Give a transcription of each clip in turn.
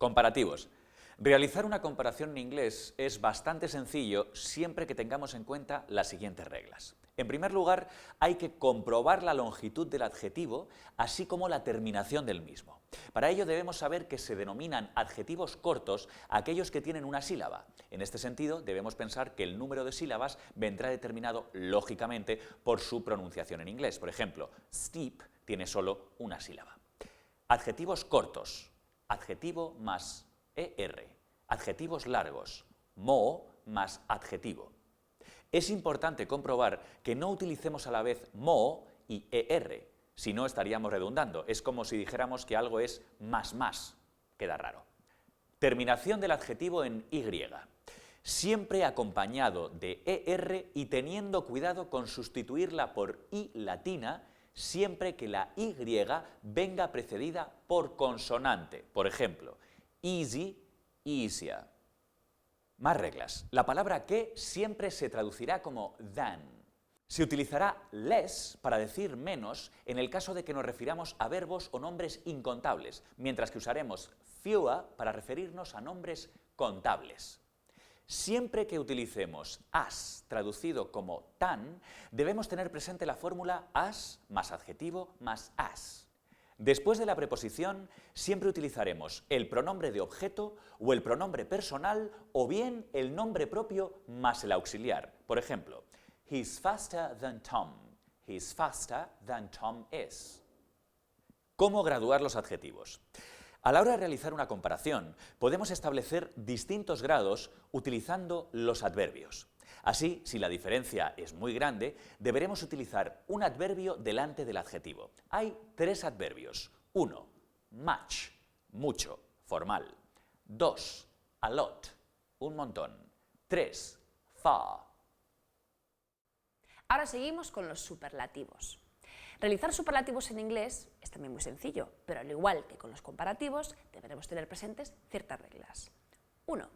Comparativos. Realizar una comparación en inglés es bastante sencillo siempre que tengamos en cuenta las siguientes reglas. En primer lugar, hay que comprobar la longitud del adjetivo, así como la terminación del mismo. Para ello debemos saber que se denominan adjetivos cortos aquellos que tienen una sílaba. En este sentido, debemos pensar que el número de sílabas vendrá determinado lógicamente por su pronunciación en inglés. Por ejemplo, steep tiene solo una sílaba. Adjetivos cortos, adjetivo más ER. Adjetivos largos, mo más adjetivo. Es importante comprobar que no utilicemos a la vez mo y ER, si no estaríamos redundando. Es como si dijéramos que algo es más. Queda raro. Terminación del adjetivo en Y. Siempre acompañado de ER y teniendo cuidado con sustituirla por I latina siempre que la Y venga precedida por consonante. Por ejemplo, easy, easier. Más reglas. La palabra que siempre se traducirá como than. Se utilizará less para decir menos en el caso de que nos refiramos a verbos o nombres incontables, mientras que usaremos fewer para referirnos a nombres contables. Siempre que utilicemos as traducido como tan, debemos tener presente la fórmula as más adjetivo más as. Después de la preposición, siempre utilizaremos el pronombre de objeto o el pronombre personal o bien el nombre propio más el auxiliar. Por ejemplo, he's faster than Tom. He's faster than Tom is. ¿Cómo graduar los adjetivos? A la hora de realizar una comparación, podemos establecer distintos grados utilizando los adverbios. Así, si la diferencia es muy grande, deberemos utilizar un adverbio delante del adjetivo. Hay 3 adverbios. 1. Much, mucho, formal. 2. A lot, un montón. 3. Far. Ahora seguimos con los superlativos. Realizar superlativos en inglés es también muy sencillo, pero al igual que con los comparativos, deberemos tener presentes ciertas reglas. 1.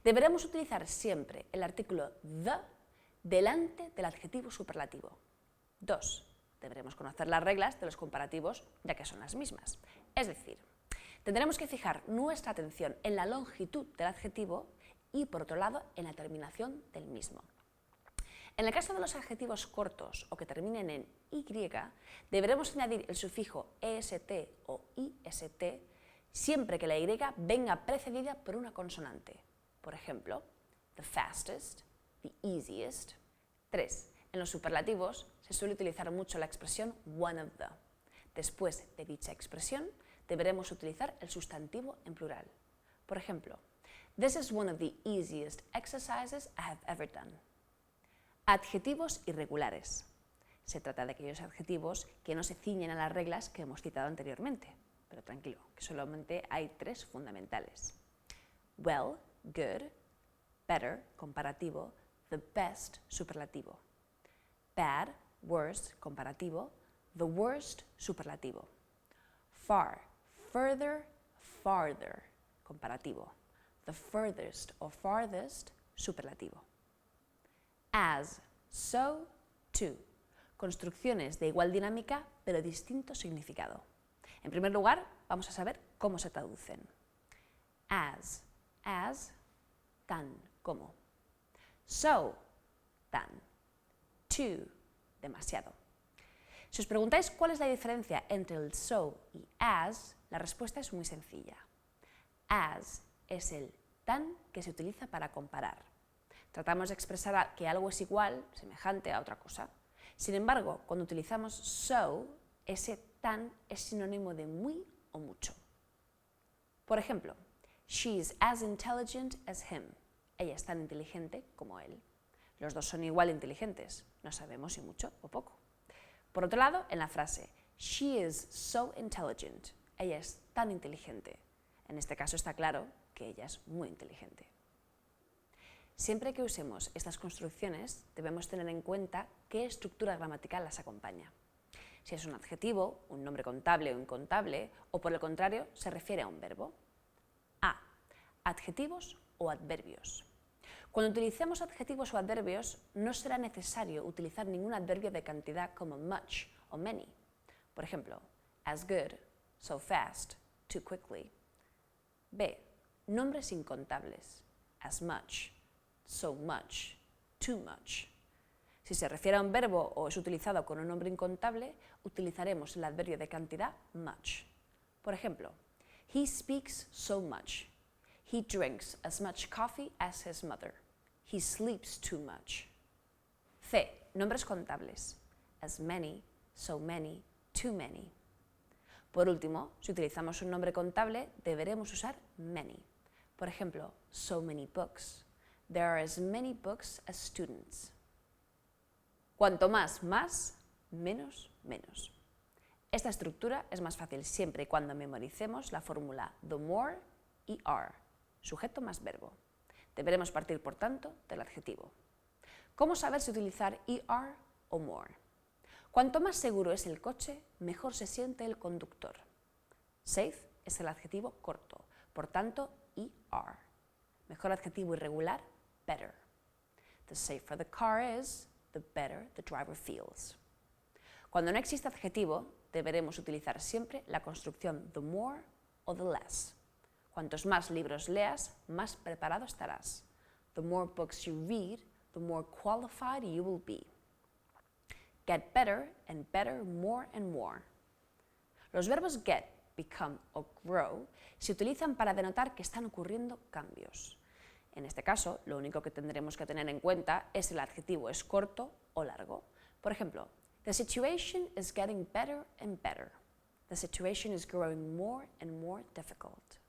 Deberemos utilizar siempre el artículo the delante del adjetivo superlativo. 2. Deberemos conocer las reglas de los comparativos, ya que son las mismas. Es decir, tendremos que fijar nuestra atención en la longitud del adjetivo y, por otro lado, en la terminación del mismo. En el caso de los adjetivos cortos o que terminen en Y, deberemos añadir el sufijo est o ist siempre que la Y venga precedida por una consonante. Por ejemplo, the fastest, the easiest. 3. En los superlativos se suele utilizar mucho la expresión one of the. Después de dicha expresión, deberemos utilizar el sustantivo en plural. Por ejemplo, this is one of the easiest exercises I have ever done. Adjetivos irregulares. Se trata de aquellos adjetivos que no se ciñen a las reglas que hemos citado anteriormente. Pero tranquilo, que solamente hay 3 fundamentales. Well, good, better, comparativo, the best, superlativo. Bad, worst, comparativo, the worst, superlativo. Far, further, farther, comparativo. The furthest or farthest, superlativo. As, so, to. Construcciones de igual dinámica, pero distinto significado. En primer lugar, vamos a saber cómo se traducen. As, tan, como. So, tan. To, demasiado. Si os preguntáis cuál es la diferencia entre el so y as, la respuesta es muy sencilla. As es el tan que se utiliza para comparar. Tratamos de expresar que algo es igual, semejante a otra cosa. Sin embargo, cuando utilizamos so, ese tan es sinónimo de muy o mucho. Por ejemplo, she is as intelligent as him. Ella es tan inteligente como él. Los dos son igual inteligentes, no sabemos si mucho o poco. Por otro lado, en la frase she is so intelligent, ella es tan inteligente. En este caso está claro que ella es muy inteligente. Siempre que usemos estas construcciones, debemos tener en cuenta qué estructura gramatical las acompaña. Si es un adjetivo, un nombre contable o incontable, o por el contrario, se refiere a un verbo. A. Adjetivos o adverbios. Cuando utilicemos adjetivos o adverbios, no será necesario utilizar ningún adverbio de cantidad como much o many. Por ejemplo, as good, so fast, too quickly. B. Nombres incontables. As much, so much, too much. Si se refiere a un verbo o es utilizado con un nombre incontable, utilizaremos el adverbio de cantidad much. Por ejemplo, he speaks so much. He drinks as much coffee as his mother. He sleeps too much. C. Nombres contables. As many, so many, too many. Por último, si utilizamos un nombre contable, deberemos usar many. Por ejemplo, so many books. There are as many books as students. Cuanto más, más, menos, menos. Esta estructura es más fácil siempre y cuando memoricemos la fórmula the more y are, sujeto más verbo. Deberemos partir, por tanto, del adjetivo. ¿Cómo saber si utilizar er o more? Cuanto más seguro es el coche, mejor se siente el conductor. Safe es el adjetivo corto, por tanto, er. Mejor adjetivo irregular, better. The safer the car is, the better the driver feels. Cuando no existe adjetivo, deberemos utilizar siempre la construcción the more o the less. Cuantos más libros leas, más preparado estarás. The more books you read, the more qualified you will be. Get better and better, more and more. Los verbos get, become o grow se utilizan para denotar que están ocurriendo cambios. En este caso, lo único que tendremos que tener en cuenta es si el adjetivo es corto o largo. Por ejemplo, the situation is getting better and better. The situation is growing more and more difficult.